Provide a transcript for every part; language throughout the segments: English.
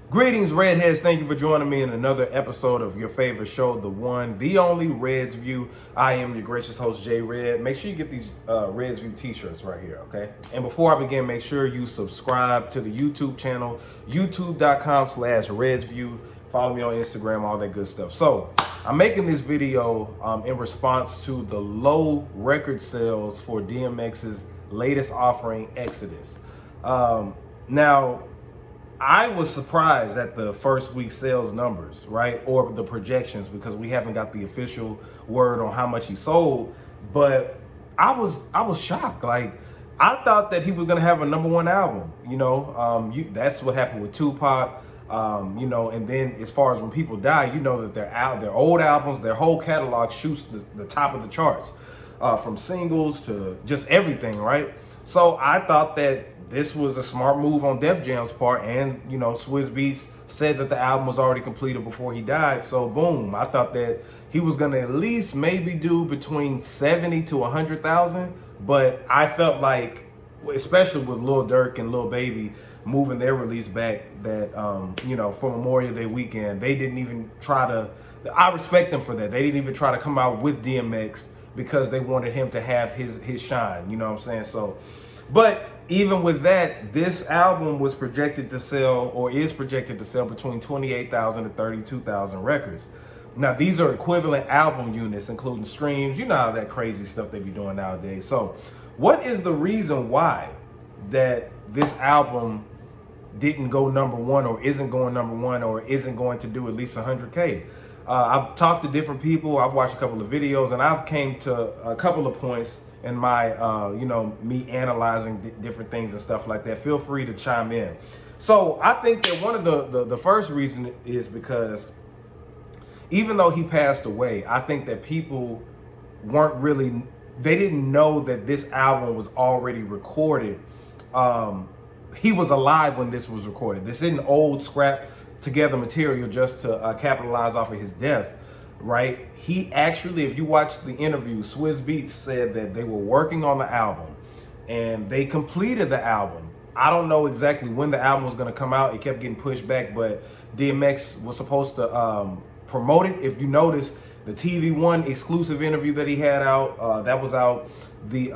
Greetings, Redheads. Thank you for joining me in another episode of your favorite show, the one, the only Reds View. I am your gracious host, Jay Red. Make sure you get these Reds View t-shirts right here, okay? And before I begin, make sure you subscribe to the YouTube channel, youtube.com/RedsView. Follow me on Instagram, all that good stuff. So, I'm making this video in response to the low record sales for DMX's latest offering, Exodus. Now, I was surprised at the first week sales numbers, right? Or the projections, because we haven't got the official word on how much he sold. But I was shocked. Like, I thought that he was gonna have a #1 album. That's what happened with Tupac. And then as far as when people die, you know that their old albums, their whole catalog shoots the top of the charts, from singles to just everything, right? So I thought that this was a smart move on Def Jam's part, and Swizz Beatz said that the album was already completed before he died. So boom, I thought that he was gonna at least maybe do between 70 to 100,000, but I felt like, especially with Lil Durk and Lil Baby moving their release back, that for Memorial Day weekend, they didn't even try to. I respect them for that. They didn't even try to come out with DMX because they wanted him to have his shine. You know what I'm saying? So, but even with that, this album was projected to sell, or is projected to sell, between 28,000 to 32,000 records. Now, these are equivalent album units, including streams. You know how that crazy stuff they be doing nowadays. So, what is the reason why that this album didn't go #1, or isn't going #1, or isn't going to do at least 100K? I've talked to different people. I've watched a couple of videos, and I've came to a couple of points in my, me analyzing different things and stuff like that. Feel free to chime in. So I think that one of the first reason is because even though he passed away, I think that people they didn't know that this album was already recorded. He was alive when this was recorded. This isn't old scrap together material just to capitalize off of his death. Right? He actually, if you watch the interview, Swizz Beatz said that they were working on the album and they completed the album. I don't know exactly when the album was going to come out. It kept getting pushed back, but DMX was supposed to promote it. If you notice, the TV One exclusive interview that he had out, that was out. He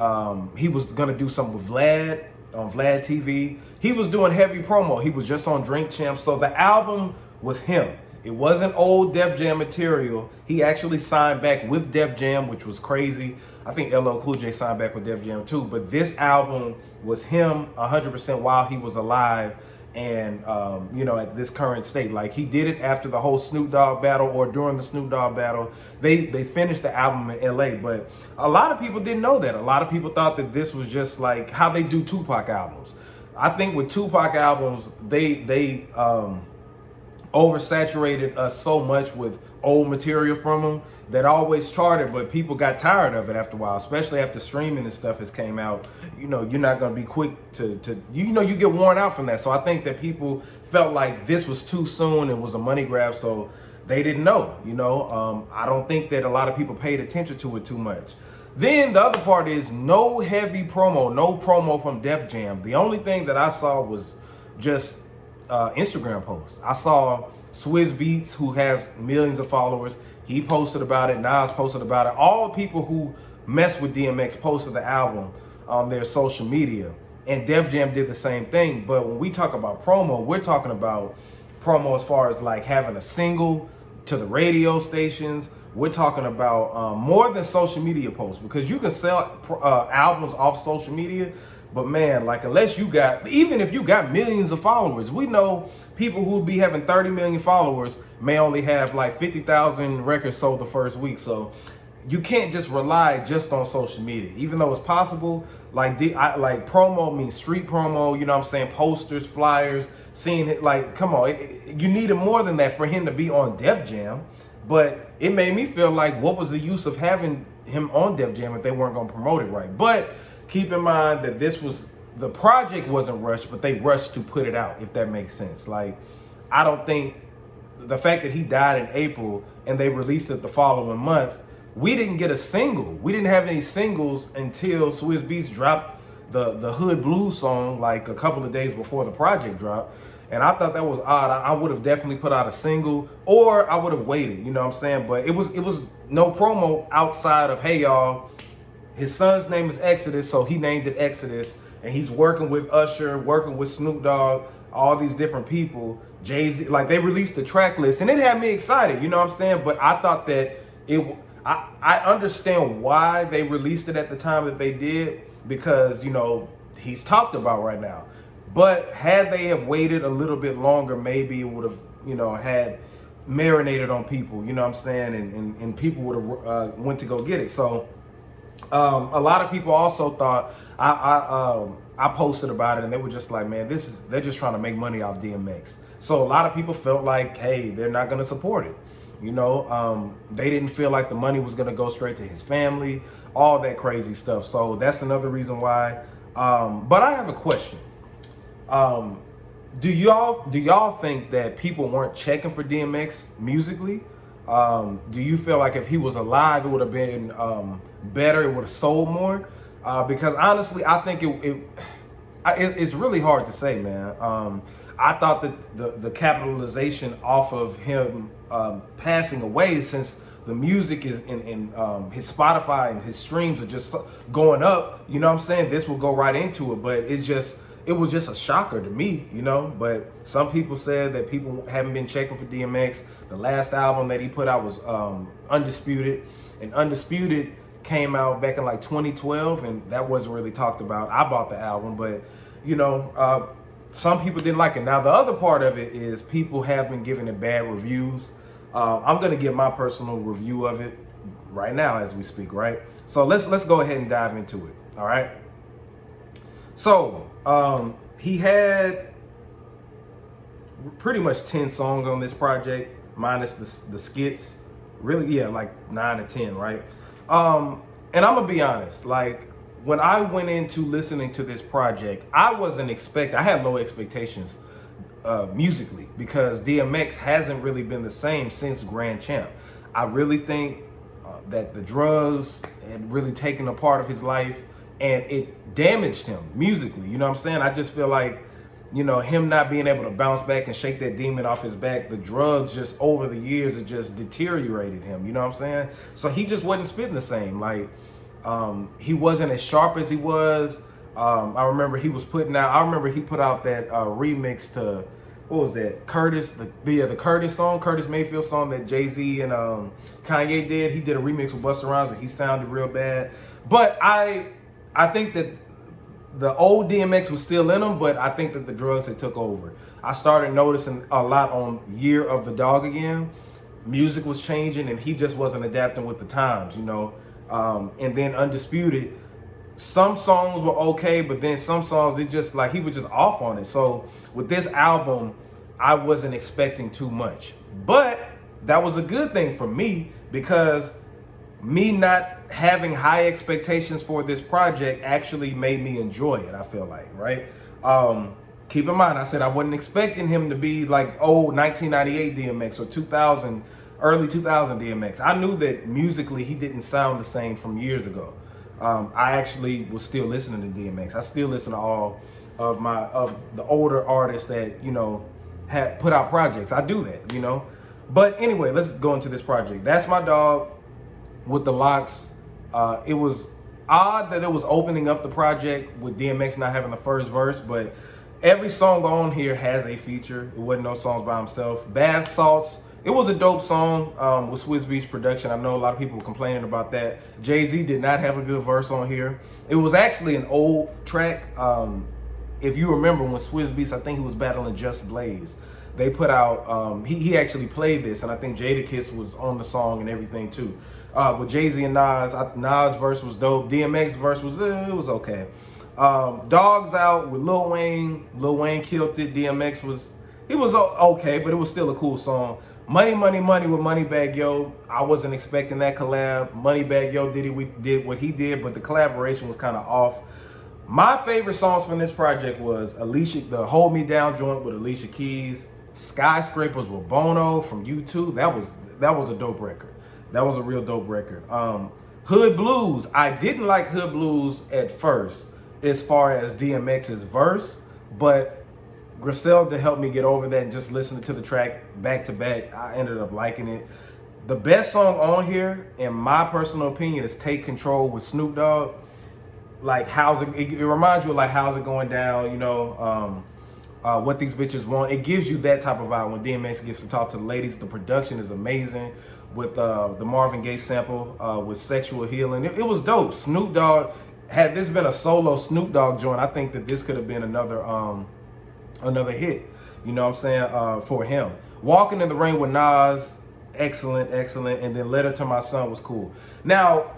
was going to do something with Vlad on Vlad TV. He was doing heavy promo. He was just on Drink Champs. So the album was him. It wasn't old Def Jam material. He actually signed back with Def Jam, which was crazy. I think LL Cool J signed back with Def Jam too. But this album was him 100% while he was alive, and at this current state. Like, he did it after the whole Snoop Dogg battle, or during the Snoop Dogg battle. They finished the album in LA, but a lot of people didn't know that. A lot of people thought that this was just like how they do Tupac albums. I think with Tupac albums, they oversaturated us so much with old material from them that always charted, but people got tired of it after a while, especially after streaming and stuff has came out. You're not going to be quick to you get worn out from that. So I think that people felt like this was too soon and was a money grab, so they didn't know. I don't think that a lot of people paid attention to it too much. Then the other part is no heavy promo, no promo from Def Jam. The only thing that I saw was just Instagram posts. I saw Swizz Beatz, who has millions of followers. He posted about it. Nas posted about it. All the people who mess with DMX posted the album on their social media. And Def Jam did the same thing. But when we talk about promo, we're talking about promo as far as like having a single to the radio stations. We're talking about more than social media posts, because you can sell albums off social media. But man, like, even if you got millions of followers, we know people who be having 30 million followers may only have like 50,000 records sold the first week. So you can't just rely just on social media, even though it's possible. Like promo means street promo, you know what I'm saying? Posters, flyers, seeing it. Like, come on, you needed more than that for him to be on Def Jam. But it made me feel like, what was the use of having him on Def Jam if they weren't going to promote it right? But keep in mind that the project wasn't rushed, but they rushed to put it out, if that makes sense. Like, I don't think the fact that he died in April and they released it the following month, we didn't get a single. We didn't have any singles until Swizz Beatz dropped the Hood Blues song like a couple of days before the project dropped. And I thought that was odd. I would have definitely put out a single, or I would have waited, you know what I'm saying? But it was no promo outside of, hey y'all, his son's name is Exodus, so he named it Exodus, and he's working with Usher, working with Snoop Dogg, all these different people, Jay-Z. Like, they released the track list, and it had me excited, you know what I'm saying? But I thought that I understand why they released it at the time that they did, because, you know, he's talked about right now. But had they have waited a little bit longer, maybe it would have, you know, had marinated on people, you know what I'm saying? And people would have went to go get it. So a lot of people also thought, I posted about it, and they were just like, man, they're just trying to make money off DMX. So a lot of people felt like, hey, they're not going to support it. You know, they didn't feel like the money was going to go straight to his family, all that crazy stuff. So that's another reason why. But I have a question. Do y'all think that people weren't checking for DMX musically? Do you feel like if he was alive, it would have been better, it would have sold more? Because honestly, I think it's really hard to say, man. I thought that the capitalization off of him passing away, since the music is in his Spotify and his streams are just going up, you know what I'm saying? This will go right into it, but it was just a shocker to me, you know? But some people said that people haven't been checking for DMX. The last album that he put out was Undisputed, and Undisputed came out back in like 2012, and that wasn't really talked about. I bought the album, but you know, some people didn't like it. Now the other part of it is people have been giving it bad reviews. I'm gonna give my personal review of it right now as we speak, right? So let's go ahead and dive into it. All right. So he had pretty much 10 songs on this project, minus the skits. Really, yeah, like 9 or 10, right? And I'm gonna be honest, like when I went into listening to this project, I had low expectations musically, because DMX hasn't really been the same since Grand Champ. I really think that the drugs had really taken a part of his life, and it damaged him musically, you know what I'm saying? I just feel like, you know, him not being able to bounce back and shake that demon off his back, the drugs just over the years, it just deteriorated him, you know what I'm saying? So he just wasn't spitting the same. Like, he wasn't as sharp as he was. I remember he put out that remix to, what was that? Curtis, the Curtis song, Curtis Mayfield song that Jay-Z and Kanye did. He did a remix with Busta Rhymes, and he sounded real bad. But I think that the old DMX was still in him, but I think that the drugs had took over. I started noticing a lot on Year of the Dog again. Music was changing, and he just wasn't adapting with the times, you know. And then Undisputed, some songs were okay, but then some songs, it just like he was just off on it. So with this album, I wasn't expecting too much, but that was a good thing for me, because me not having high expectations for this project actually made me enjoy it, I feel like, right? Keep in mind, I said I wasn't expecting him to be like old 1998 DMX or 2000, early 2000 DMX. I knew that musically he didn't sound the same from years ago. I actually was still listening to DMX. I still listen to all of the older artists that, you know, had put out projects. I do that, you know. But anyway, let's go into this project. That's My Dog with the Locks. It was odd that it was opening up the project with DMX not having the first verse, but every song on here has a feature. It wasn't no songs by himself. Bath Salts, it was a dope song with Swizz production. I know a lot of people were complaining about that. Jay-Z did not have a good verse on here. It was actually an old track. If you remember when Swizz, I think he was battling Just Blaze. They put out, he actually played this, and I think Jadakiss was on the song and everything too. With Jay-Z and Nas, Nas' verse was dope. DMX verse was, it was okay. Dogs Out with Lil Wayne. Lil Wayne killed it. DMX was okay, but it was still a cool song. Money, Money, Money with Moneybagg Yo. I wasn't expecting that collab. Moneybagg Yo did what he did, but the collaboration was kind of off. My favorite songs from this project was the Hold Me Down joint with Alicia Keys, Skyscrapers with Bono from U2. That was a dope record. That was a real dope record. Hood Blues. I didn't like Hood Blues at first as far as DMX's verse, but Griselda helped me get over that, and just listening to the track back to back, I ended up liking it. The best song on here, in my personal opinion, is Take Control with Snoop Dogg. Like, it reminds you of like How's It Going Down, you know, What These Bitches Want. It gives you that type of vibe when DMX gets to talk to the ladies. The production is amazing with the Marvin Gaye sample with Sexual Healing. It was dope. Snoop Dogg, had this been a solo Snoop Dogg joint, I think that this could have been another hit, you know what I'm saying, for him. Walking in the Rain with Nas, excellent. And then Letter to My Son was cool. Now,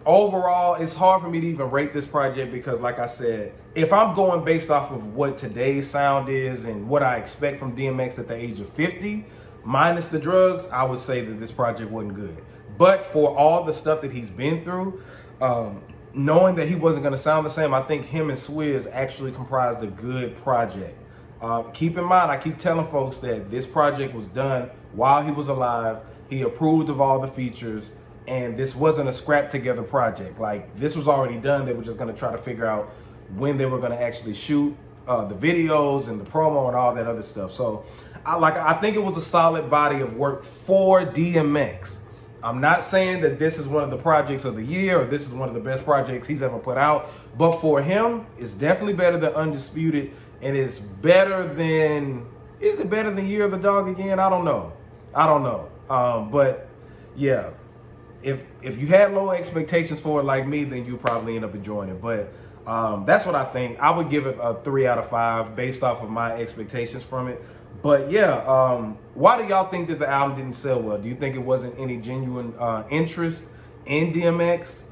overall, it's hard for me to even rate this project because, like I said, if I'm going based off of what today's sound is and what I expect from DMX at the age of 50, minus the drugs, I would say that this project wasn't good. But for all the stuff that he's been through, knowing that he wasn't going to sound the same, I think him and Swizz actually comprised a good project. Keep in mind, I keep telling folks that this project was done while he was alive. He approved of all the features, and this wasn't a scrap together project. Like, this was already done. They were just going to try to figure out when they were going to actually shoot the videos and the promo and all that other stuff. So I think it was a solid body of work for DMX. I'm not saying that this is one of the projects of the year or this is one of the best projects he's ever put out, but for him, it's definitely better than Undisputed, and it's better than, is it better than Year of the Dog again? I don't know. But yeah, if you had low expectations for it like me, then you probably end up enjoying it. But that's what I think. I would give it a 3 out of 5 based off of my expectations from it. But yeah, why do y'all think that the album didn't sell well? Do you think it wasn't any genuine interest in DMX?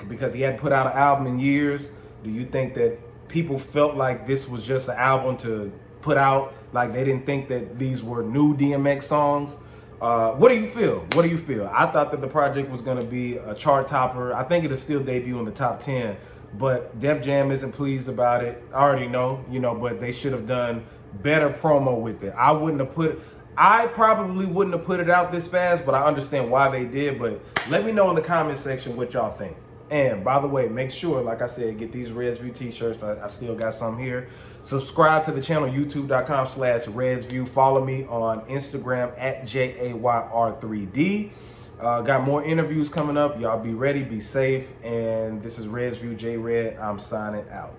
Because he hadn't put out an album in years? Do you think that people felt like this was just an album to put out, like they didn't think that these were new DMX songs? What do you feel? I thought that the project was going to be a chart topper. I think it'll still debut in the top 10, but Def Jam isn't pleased about it. I already know, but they should have done better promo with it. I probably wouldn't have put it out this fast, but I understand why they did. But let me know in the comment section what y'all think. And by the way, make sure, like I said, get these RedsView t-shirts. I still got some here. Subscribe to the channel, youtube.com/RedsView. Follow me on Instagram at JAYR3D. Got more interviews coming up. Y'all be ready, be safe. And this is RedsView J Red. I'm signing out.